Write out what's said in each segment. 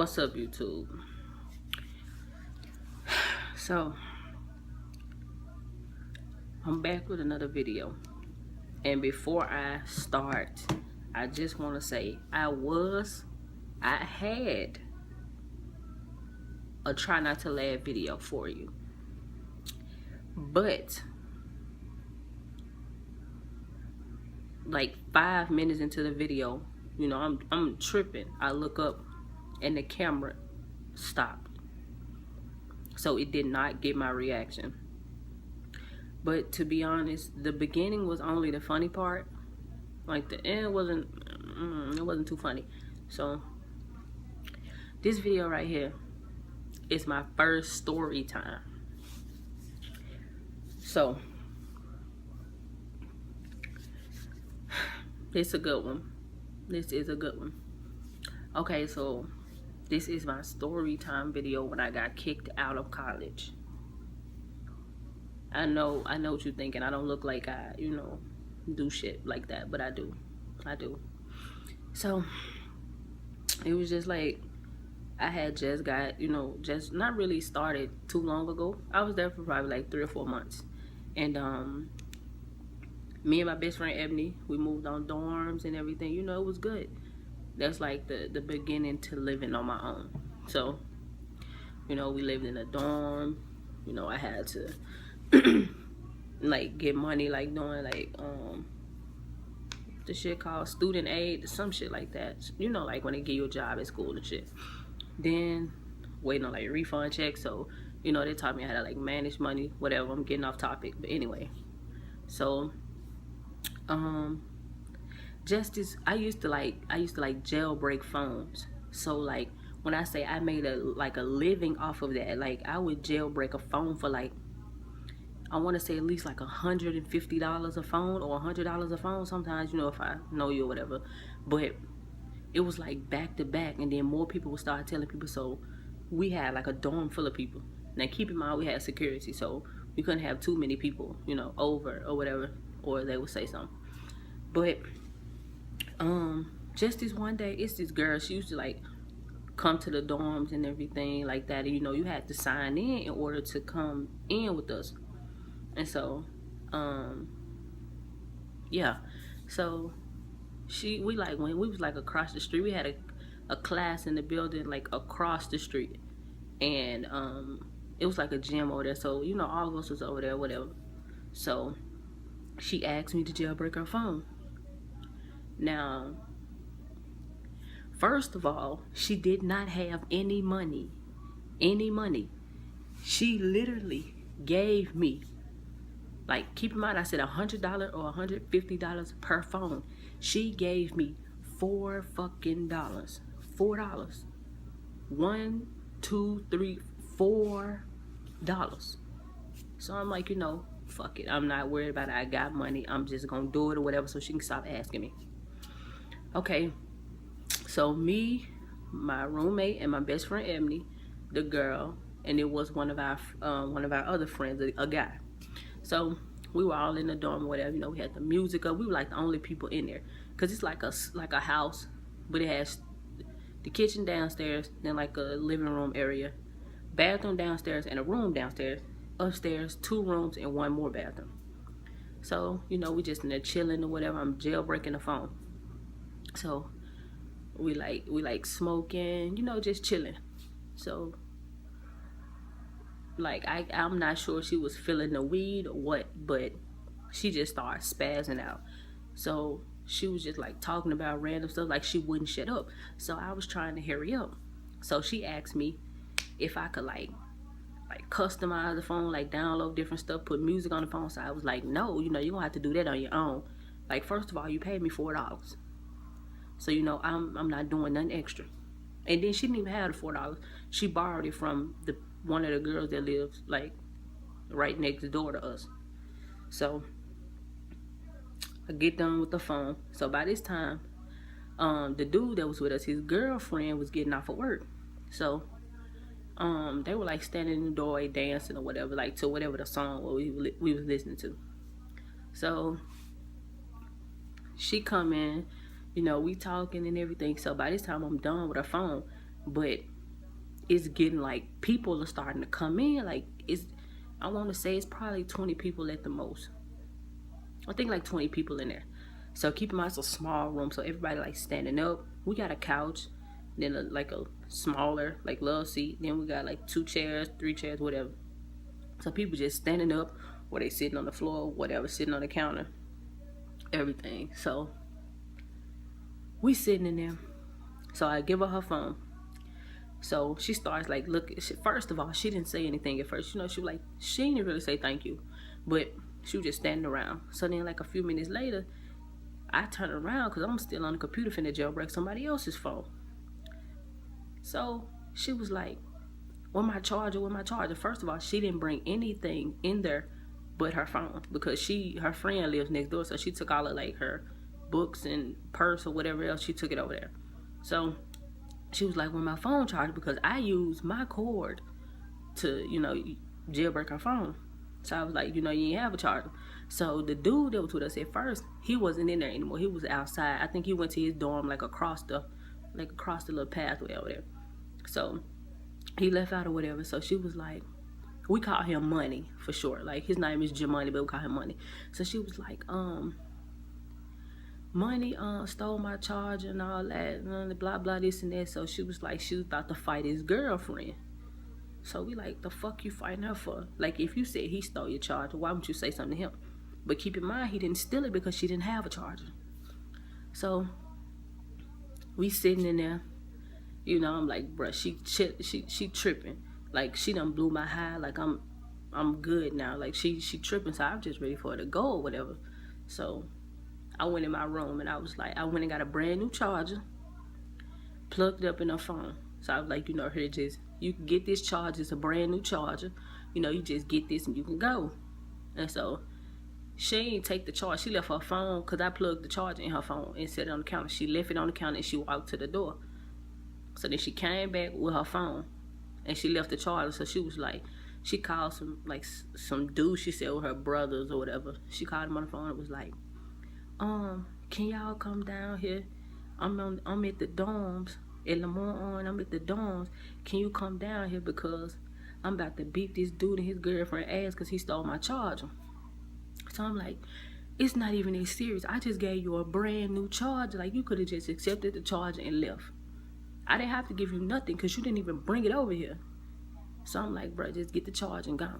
What's up, YouTube? So I'm back with another video, and before I start, I just want to say I had a try not to laugh video for you, but like 5 minutes into the video, I'm tripping. I look up and the camera stopped, so it did not get my reaction. But to be honest, the beginning was only the funny part. Like the end wasn't too funny. So this video right here is my first story time. So it's a good one. This is a good one. Okay, so this is my story time video when I got kicked out of college. I know what you're thinking. I don't look like I, do shit like that, but I do. So it was just like I had just got, just not really started too long ago. I was there for probably like 3 or 4 months. And me and my best friend Ebony, we moved on dorms and everything. It was good. That's like the beginning to living on my own. So, we lived in a dorm. I had to like get money, like doing like the shit called student aid, some shit like that. Like when they give you a job at school and shit. Then waiting on like refund checks. So they taught me how to like manage money, whatever. I'm getting off topic, but anyway. So I used to jailbreak phones. So like when I say I made a living off of that, like I would jailbreak a phone for like, I want to say at least like $150 a phone or $100 a phone. Sometimes, if I know you or whatever. But it was like back to back, and then more people would start telling people. So we had like a dorm full of people. Now keep in mind we had security, so we couldn't have too many people, over or whatever, or they would say something. But just this one day, it's this girl. She used to like come to the dorms and everything like that, and you had to sign in order to come in with us. And so yeah, so we like when we was like across the street, we had a class in the building like across the street, and it was like a gym over there, so all of us was over there, whatever. So she asked me to jailbreak her phone. Now, first of all, she did not have any money. She literally gave me, like, keep in mind I said $100 or $150 per phone. She gave me $4 fucking dollars. $4. $1, $2, $3, $4. So I'm like, fuck it. I'm not worried about it. I got money. I'm just gonna do it or whatever, so she can stop asking me. Okay. So me, my roommate, and my best friend Ebony, the girl, and it was one of our other friends, a guy. So we were all in the dorm, whatever. We had the music up. We were like the only people in there, cause it's like a house, but it has the kitchen downstairs, then like a living room area, bathroom downstairs, and a room downstairs. Upstairs, 2 rooms and 1 more bathroom. So we just in there chilling or whatever. I'm jailbreaking the phone. So we like smoking, just chilling. So like I'm not sure she was feeling the weed or what, but she just started spazzing out. So she was just like talking about random stuff, like she wouldn't shut up. So I was trying to hurry up. So she asked me if I could like customize the phone, like download different stuff, put music on the phone. So I was like, no, you don't have to do that on your own. Like, first of all, you paid me $4. So I'm not doing nothing extra. And then she didn't even have the $4. She borrowed it from one of the girls that lives like right next door to us. So I get done with the phone. So by this time, the dude that was with us, his girlfriend was getting off of work. So they were like standing in the doorway dancing or whatever, like to whatever the song we was listening to. So she come in, we talking and everything. So by this time I'm done with her phone, but it's getting like people are starting to come in. Like I want to say it's probably 20 people at the most. I think like 20 people in there. So keep in mind it's a small room, so everybody like standing up. We got a couch, then like a smaller like love seat. Then we got like 2 chairs, 3 chairs, whatever. So people just standing up, or they sitting on the floor, whatever, sitting on the counter, everything. So we sitting in there. So I give her phone. So she starts like, look, first of all, she didn't say anything at first. She was like, she didn't really say thank you, but she was just standing around. So then like a few minutes later, I turn around because I'm still on the computer finna jailbreak somebody else's phone. So she was like, where my charger? First of all, she didn't bring anything in there but her phone, because her friend lives next door, so she took all of like her books and purse or whatever else, she took it over there. So she was like, where my phone charger? Because I use my cord to, jailbreak her phone. So I was like, you ain't have a charger. So the dude that was with us at first, he wasn't in there anymore. He was outside. I think he went to his dorm like across the little pathway over there. So he left out or whatever. So she was like, we call him Money for short. Like his name is Jimani, but we call him Money. So she was like, Money stole my charger and all that, blah blah this and that. So she was like, she was about to fight his girlfriend. So we like, the fuck you fighting her for? Like, if you said he stole your charger, why wouldn't you say something to him? But keep in mind, he didn't steal it because she didn't have a charger. So we sitting in there, I'm like, bruh, she tripping. Like, she done blew my high. Like, I'm good now. Like, she tripping, so I'm just ready for her to go or whatever. So I went in my room and I was like, I went and got a brand new charger, plugged it up in her phone. So I was like, here, just, you can get this charger. It's a brand new charger. You just get this and you can go. And so she ain't take the charge. She left her phone, because I plugged the charger in her phone and set it on the counter. She left it on the counter and she walked to the door. So then she came back with her phone and she left the charger. So she was like, she called some dude, she said, with her brothers or whatever. She called him on the phone and was like, can y'all come down here? I'm at the dorms. At Lamont, I'm at the dorms. Can you come down here, because I'm about to beat this dude and his girlfriend ass because he stole my charger. So I'm like, it's not even that serious. I just gave you a brand new charger. Like, you could have just accepted the charger and left. I didn't have to give you nothing because you didn't even bring it over here. So I'm like, bro, just get the charger and go.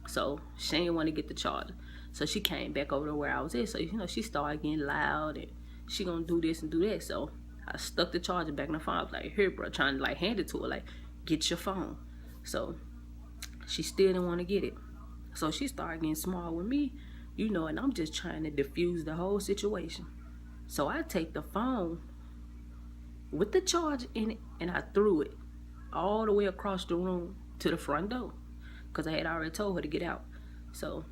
So she didn't want to get the charger. So she came back over to where I was at. So, she started getting loud and she gonna do this and do that. So I stuck the charger back in the phone. I was like, here, bro, trying to like hand it to her, like, get your phone. So she still didn't want to get it. So she started getting small with me, and I'm just trying to diffuse the whole situation. So I take the phone with the charger in it and I threw it all the way across the room to the front door, because I had already told her to get out. So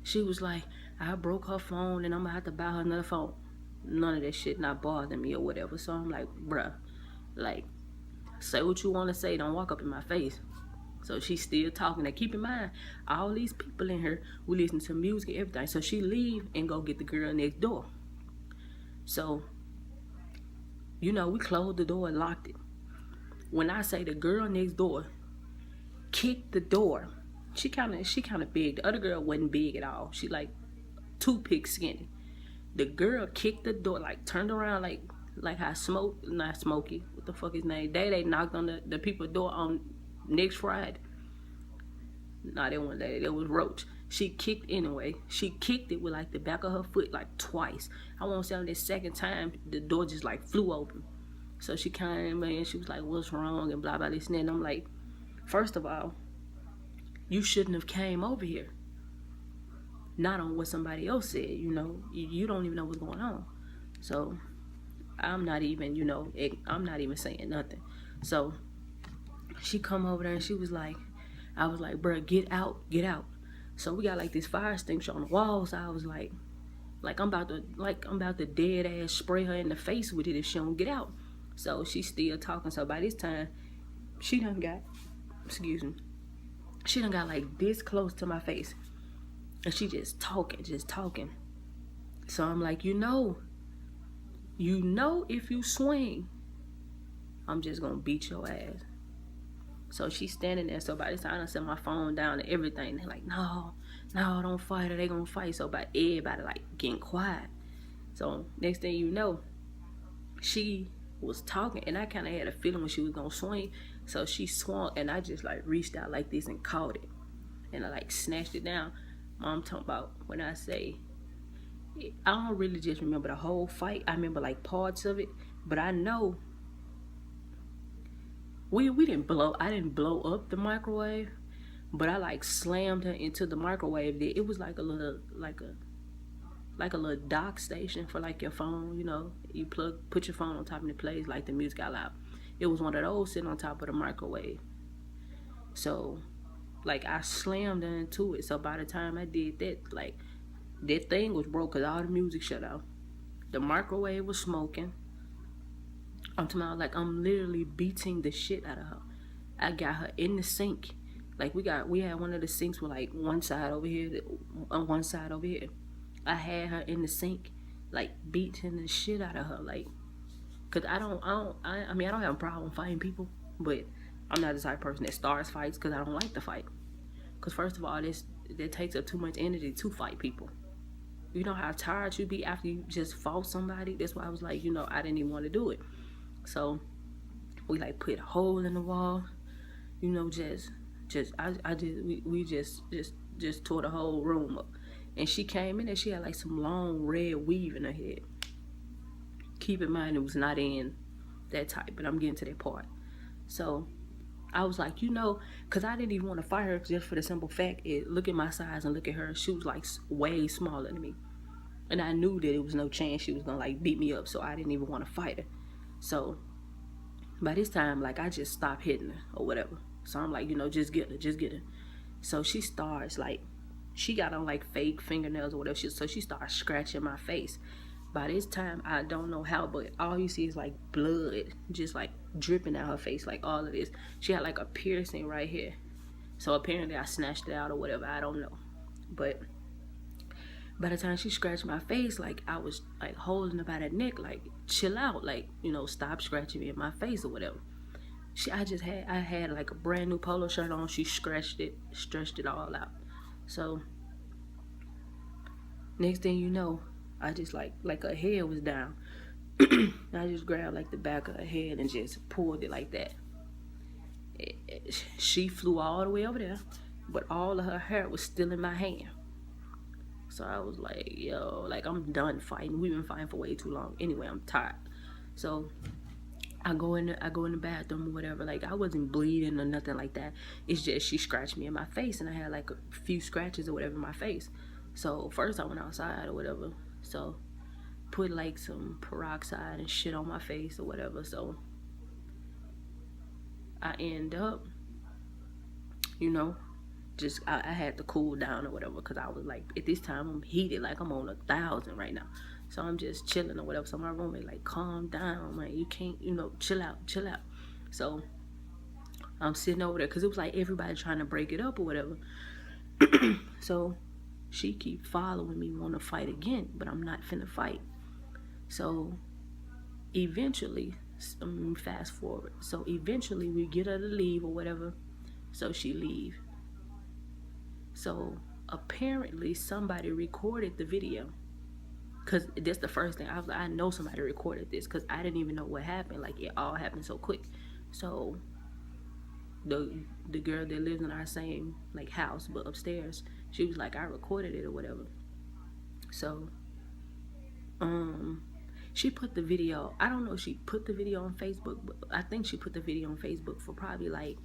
she was like, I broke her phone and I'm gonna have to buy her another phone. None of that shit not bothering me or whatever. So I'm like, bruh, like, say what you want to say, don't walk up in my face. So she's still talking. Now keep in mind, all these people in here, we listen to music and everything. So she leave and go get the girl next door. So, we closed the door and locked it. When I say the girl next door kicked the door, she kind of big. The other girl wasn't big at all. She like toothpick skinny. The girl kicked the door, like turned around, like how not Smokey, what the fuck his name? They knocked on the people's door on next Friday. Nah, that wasn't that. That was Roach. She kicked anyway. She kicked it with like the back of her foot like twice. I won't say on this second time, the door just like flew open. So she came and she was like, what's wrong? And blah, blah, this and that. And I'm like, first of all, you shouldn't have came over here. Not on what somebody else said, you don't even know what's going on. So I'm not even, I'm not even saying nothing. So she come over there and she was like, I was like, bruh, get out. So we got like this fire extinguisher on the wall. So I was like I'm about to dead ass spray her in the face with it if she don't get out. So she's still talking. So by this time, she done got like this close to my face. And she just talking. So I'm like, if you swing, I'm just gonna beat your ass. So she's standing there. So by the time I set my phone down and everything, they're like, no, don't fight her. They gonna fight. So by everybody like getting quiet. So next thing you know, she was talking, and I kind of had a feeling when she was gonna swing. So she swung, and I just like reached out like this and caught it, and I like snatched it down. Mom talking about when I say, I don't really just remember the whole fight. I remember like parts of it, but I know we didn't blow. I didn't blow up the microwave, but I like slammed her into the microwave. It was like a little dock station for like your phone. You know, you put your phone on top and it plays like the music out loud. It was one of those sitting on top of the microwave. So like I slammed her into it. So by the time I did that, like that thing was broke because all the music shut off. The microwave was smoking. I'm talking about like I'm literally beating the shit out of her. I got her in the sink. Like we had one of the sinks with like one side over here, on one side over here. I had her in the sink, like beating the shit out of her, like, cause I mean I don't have a problem fighting people, but I'm not the type of person that starts fights because I don't like to fight. Cause first of all, that takes up too much energy to fight people. You know how tired you be after you just fought somebody. That's why I was like, I didn't even want to do it. So we like put a hole in the wall, we just tore the whole room up. And she came in and she had like some long red weave in her head. Keep in mind it was not in that type, but I'm getting to that part. So I was like, because I didn't even want to fight her just for the simple fact, look at my size and look at her. She was like way smaller than me. And I knew that it was no chance she was going to like beat me up, so I didn't even want to fight her. So by this time, like I just stopped hitting her or whatever. So I'm like, just get her. So she starts like, she got on like fake fingernails or whatever. So she starts scratching my face. By this time, I don't know how, but all you see is like blood just like dripping out her face, like all of this. She had like a piercing right here. So apparently I snatched it out or whatever, I don't know. But by the time she scratched my face, like I was like holding her by the neck, like chill out, like, stop scratching me in my face or whatever. I had like a brand new polo shirt on. She stretched it all out. So next thing you know, I just like her head was down. I just grabbed like the back of her head and just pulled it like that. She flew all the way over there, but all of her hair was still in my hand. So I was like, yo, like I'm done fighting. We've been fighting for way too long. Anyway, I'm tired. So I go in the bathroom or whatever. Like I wasn't bleeding or nothing like that. It's just she scratched me in my face and I had like a few scratches or whatever in my face. So first I went outside or whatever. So put like some peroxide and shit on my face or whatever. So I end up, just I had to cool down or whatever, because I was like, at this time I'm heated, like I'm on 1,000 right now. So I'm just chilling or whatever. So my roommate like, calm down, man, you can't, chill out. So I'm sitting over there because it was like everybody trying to break it up or whatever. So she keep following me, want to fight again, but I'm not finna fight. So eventually, fast forward. So eventually we get her to leave or whatever. So she leave. So apparently somebody recorded the video, because that's the first thing I was like, I know somebody recorded this, because I didn't even know what happened. Like it all happened so quick. So the girl that lives in our same like house but upstairs, she was like, I recorded it or whatever. So she put the video, I don't know if she put the video on Facebook, but I think she put the video on Facebook for probably like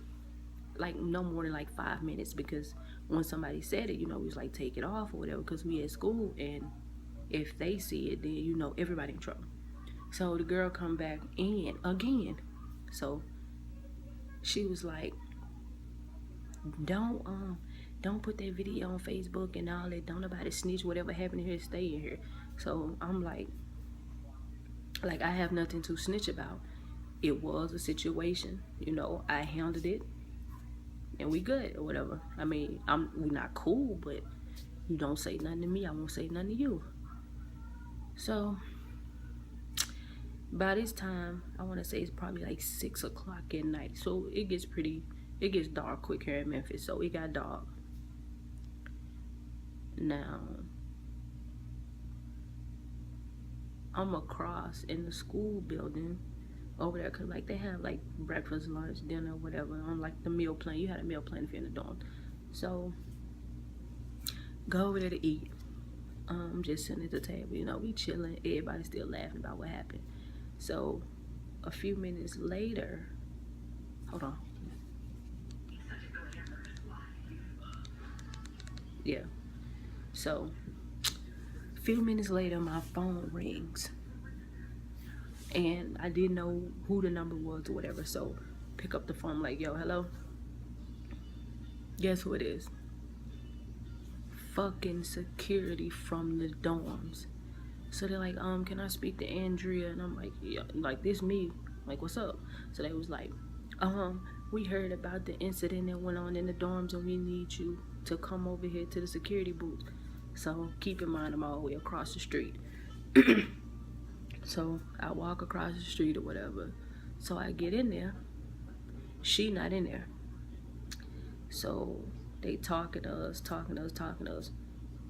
no more than like 5 minutes, because when somebody said it, we was like, take it off or whatever, because we at school, and if they see it, then everybody in trouble. So the girl come back in again. So she was like, don't put that video on Facebook and all that, don't nobody snitch, whatever happened here, stay in here. So I'm like I have nothing to snitch about. It was a situation, I handled it and we good or whatever. I mean, we not cool, but you don't say nothing to me, I won't say nothing to you. So by this time, I want to say it's probably like 6 o'clock at night. So it gets pretty It gets dark quick here in Memphis, so it got dark. Now, I'm across in the school building over there, cause like they have like breakfast, lunch, dinner, whatever. On like the meal plan, you had a meal plan if you're in the dorm. So go over there to eat. Just sitting at the table, you know, we chilling. Everybody's still laughing about what happened. So a few minutes later, hold on. Yeah. So a few minutes later, my phone rings, and I didn't know who the number was or whatever. So pick up the phone, like, yo, hello. Guess who it is? Fucking security from the dorms. So they're like, can I speak to Andrea? And I'm like, yeah, like, this me. Like, what's up? So they was like, we heard about the incident that went on in the dorms, and we need you to come over here to the security booth. So keep in mind, I'm all the way across the street. So I walk across the street or whatever. So I get in there. She not in there. So they talking to us.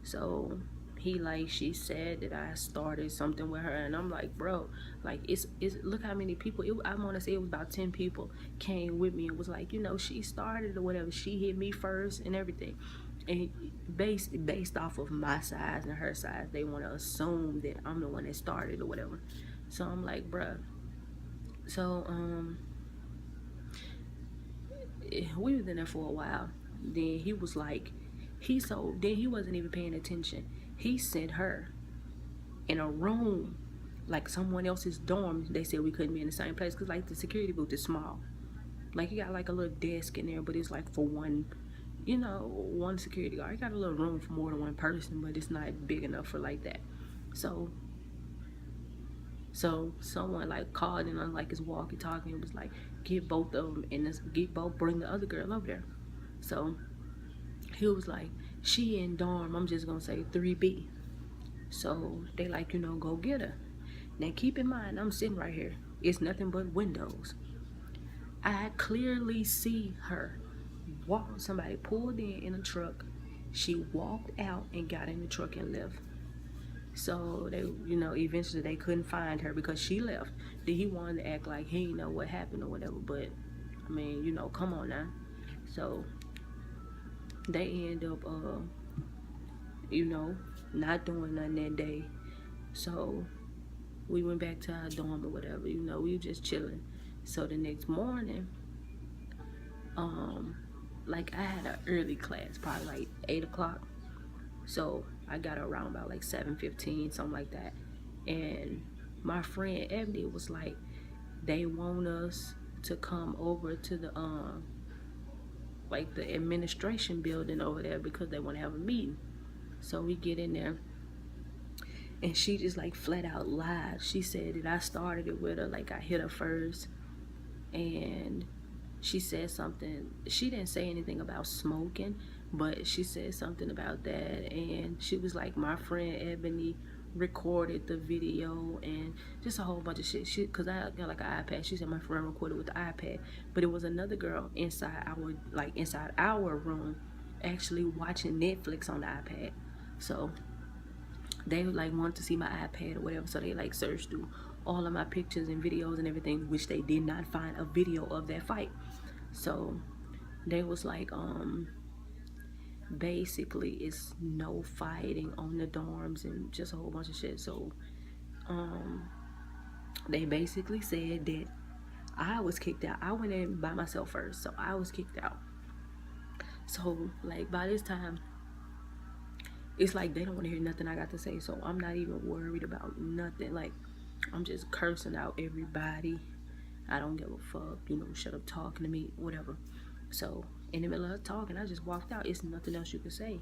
So he like, she said that I started something with her, and I'm like, bro, like, it's look how many people. I want to say it was about 10 people came with me and was like, you know, she started or whatever. She hit me first and everything. And based off of my size and her size, they want to assume that I'm the one that started or whatever. So I'm like, bruh. So we was in there for a while. Then he was like, then he wasn't even paying attention. He sent her in a room, like someone else's dorm. They said we couldn't be in the same place because like the security booth is small. Like, you got like a little desk in there, but it's like for one, you know, one security guard. You got a little room for more than one person, but it's not big enough for like that. So someone like called in on like his walkie-talkie and was like, get both of them and bring the other girl over there. So he was like, she in dorm, I'm just gonna say 3B. So they like, you know, go get her. Now keep in mind, I'm sitting right here. It's nothing but windows. I clearly see her walk. Somebody pulled in a truck. She walked out and got in the truck and left. So they, you know, eventually they couldn't find her because she left. Then he wanted to act like he didn't know what happened or whatever, but I mean, you know, come on now. So they end up, you know, not doing nothing that day. So we went back to our dorm or whatever, you know, we were just chilling. So the next morning, like I had an early class, probably like 8 o'clock. So I got around about like 7:15, something like that. And my friend Ebony was like, they want us to come over to the like the administration building over there because they want to have a meeting. So we get in there, and she just like flat out lied. She said that I started it with her, like I hit her first, and she said something. She didn't say anything about smoking, but she said something about that. And she was like, my friend Ebony recorded the video and just a whole bunch of shit. Because I got like an iPad. She said my friend recorded with the iPad, but it was another girl inside our room actually watching Netflix on the iPad. So they like wanted to see my iPad or whatever, so they like searched through all of my pictures and videos and everything, which they did not find a video of that fight. So they was like, basically it's no fighting on the dorms and just a whole bunch of shit. So they basically said that I was kicked out. I went in by myself first, so I was kicked out. So like by this time, it's like they don't want to hear nothing I got to say, so I'm not even worried about nothing. Like, I'm just cursing out everybody. I don't give a fuck, you know, shut up talking to me, whatever. So in the middle of talking, I just walked out. It's nothing else you can say.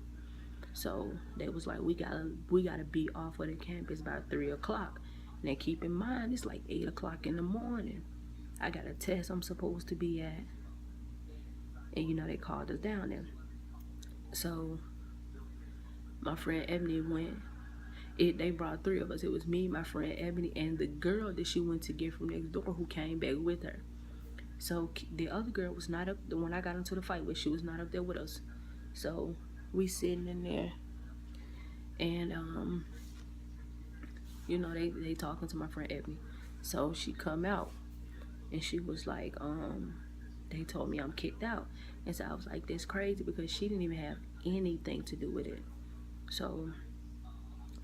So they was like, we gotta be off of the campus by 3 o'clock. Now keep in mind, it's like 8 o'clock in the morning. I got a test I'm supposed to be at, and you know, they called us down there. So my friend Ebony went. They brought 3 of us. It was me, my friend Ebony, and the girl that she went to get from next door who came back with her. So the other girl was not up. The one I got into the fight with, she was not up there with us. So we sitting in there, and they talking to my friend Ebony. So she come out, and she was like, they told me I'm kicked out. And so I was like, that's crazy, because she didn't even have anything to do with it. So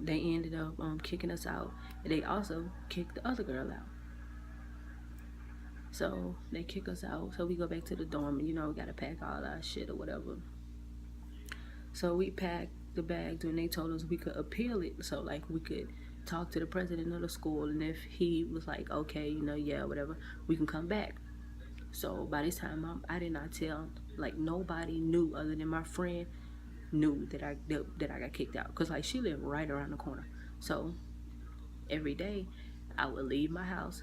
they ended up kicking us out. And they also kicked the other girl out. So they kick us out. So we go back to the dorm, and we gotta pack all our shit or whatever. So we packed the bags, and they told us we could appeal it. So like we could talk to the president of the school, and if he was like, okay, yeah, whatever, we can come back. So by this time, I did not tell, like, nobody knew other than my friend knew that I got kicked out, because like she lived right around the corner. So every day I would leave my house,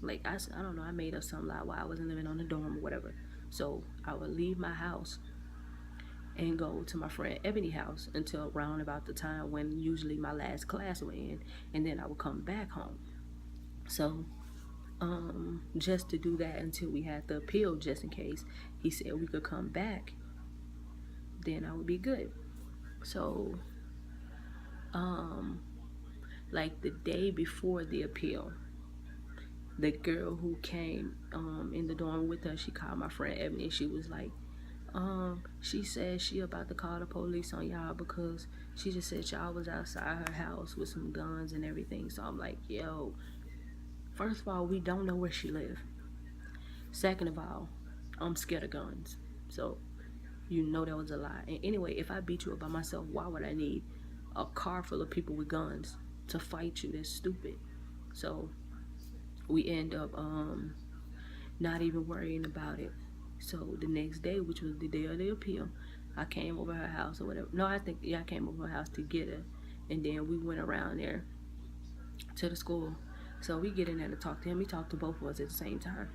like I don't know, I made up some lie while I wasn't living on the dorm or whatever. So I would leave my house and go to my friend Ebony house until around about the time when usually my last class would end, and then I would come back home. So just to do that until we had the appeal, just in case he said we could come back, then I would be good. So like the day before the appeal, the girl who came in the dorm with us, she called my friend Ebony, and she was like, she said she about to call the police on y'all because she just said y'all was outside her house with some guns and everything. So I'm like, yo, first of all, we don't know where she live. Second of all, I'm scared of guns. So that was a lie. And anyway, if I beat you up by myself, why would I need a car full of people with guns to fight you? That's stupid. So we end up not even worrying about it. So the next day, which was the day of the appeal, I came over her house or whatever. No, I came over her house to get her, and then we went around there to the school. So we get in there to talk to him. He talked to both of us at the same time.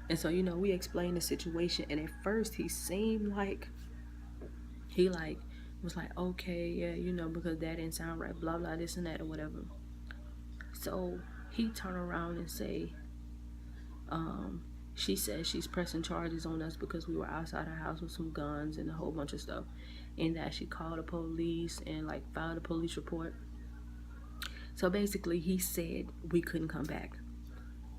And so, we explained the situation, and at first he seemed like he was like, okay, yeah, because that didn't sound right, blah blah, this and that or whatever. So he turned around and say, she said she's pressing charges on us because we were outside her house with some guns and a whole bunch of stuff, and that she called the police and like filed a police report. So basically he said we couldn't come back.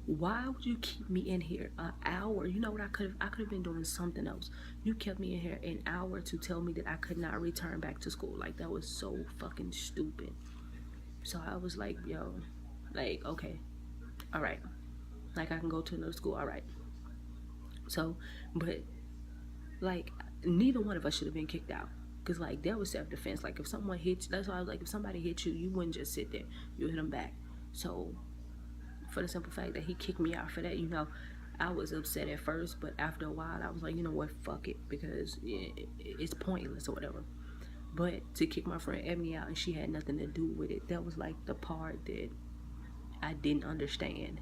Why would you keep me in here an hour? You know what, I could have been doing something else. You kept me in here an hour to tell me that I could not return back to school. Like, that was so fucking stupid. So I was like, yo, like, okay, all right, like I can go to another school, all right. So, but like neither one of us should have been kicked out, because like that was self-defense. Like if someone hits you, that's why I was like, if somebody hits you, you wouldn't just sit there, you hit them back. So for the simple fact that he kicked me out for that, I was upset at first, but after a while I was like, you know what, fuck it, because it's pointless or whatever. But to kick my friend Ebony out and she had nothing to do with it, that was like the part that I didn't understand.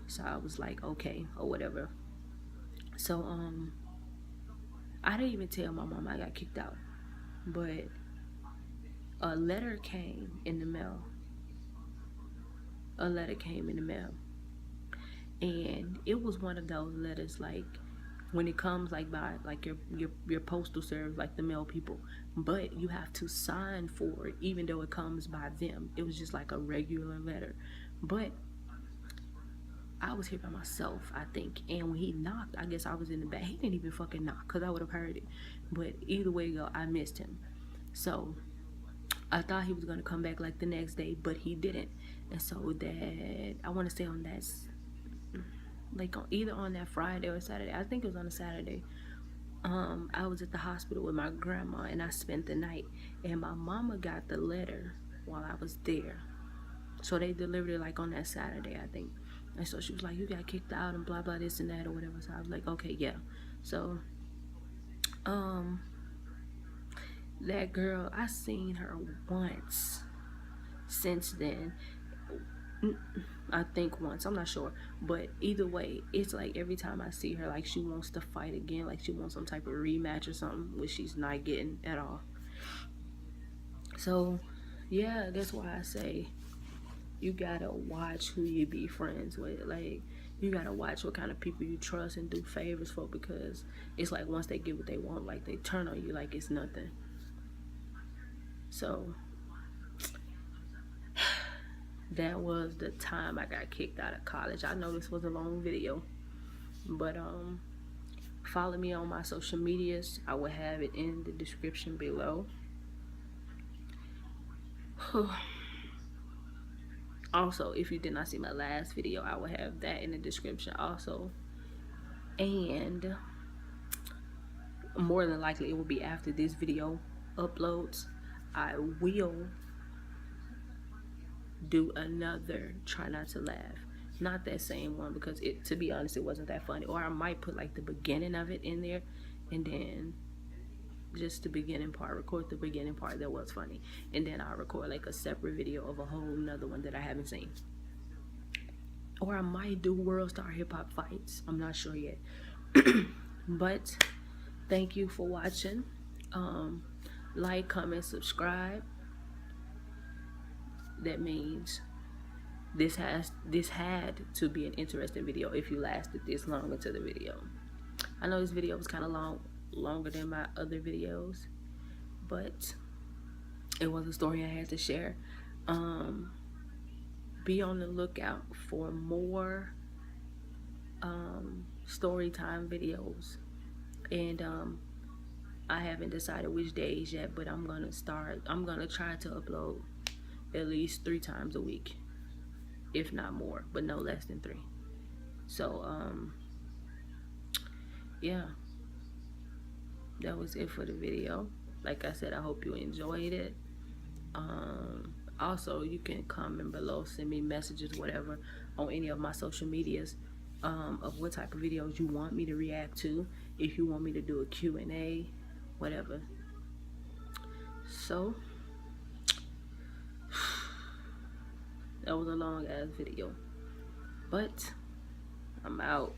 So I was like, okay, or whatever. So I didn't even tell my mom I got kicked out, but a letter came in the mail. And it was one of those letters, like when it comes like by like your postal service, like the mail people, but you have to sign for it even though it comes by them. It was just like a regular letter. But I was here by myself, I think, and when he knocked, I guess I was in the back. He didn't even fucking knock because I would have heard it. But either way go, I missed him. So I thought he was gonna come back like the next day, but he didn't. And so that, I want to say on that, like either on that Friday or Saturday, I think it was on a Saturday, I was at the hospital with my grandma and I spent the night, and my mama got the letter while I was there. So they delivered it like on that Saturday, I think. And so she was like, you got kicked out and blah blah this and that or whatever. So I was like, okay, yeah. So that girl, I seen her once since then. I think once, I'm not sure, but either way, it's like every time I see her, like she wants to fight again, like she wants some type of rematch or something, which she's not getting at all. So yeah, that's why I say you gotta watch who you be friends with. Like, you gotta watch what kind of people you trust and do favors for, because it's like once they get what they want, like they turn on you like it's nothing. So that was the time I got kicked out of college. I know this was a long video, but follow me on my social medias. I will have it in the description below. Also, if you did not see my last video, I will have that in the description also. And more than likely it will be after this video uploads. I will do another try not to laugh. Not that same one, because it, to be honest, it wasn't that funny. Or I might put like the beginning of it in there, and then just the beginning part, record the beginning part that was funny, and then I'll record like a separate video of a whole nother one that I haven't seen. Or I might do World Star Hip Hop Fights. I'm not sure yet. But thank you for watching. Like, comment, subscribe. That means this had to be an interesting video if you lasted this long into the video. I know this video was kind of longer than my other videos, but it was a story I had to share. Be on the lookout for more story time videos, and I haven't decided which days yet, but I'm gonna try to upload at least 3 times a week, if not more, but no less than 3. So yeah, that was it for the video. Like I said, I hope you enjoyed it. Also, you can comment below, send me messages, whatever, on any of my social medias, of what type of videos you want me to react to, if you want me to do a Q&A, whatever. So that was a long ass video, but I'm out.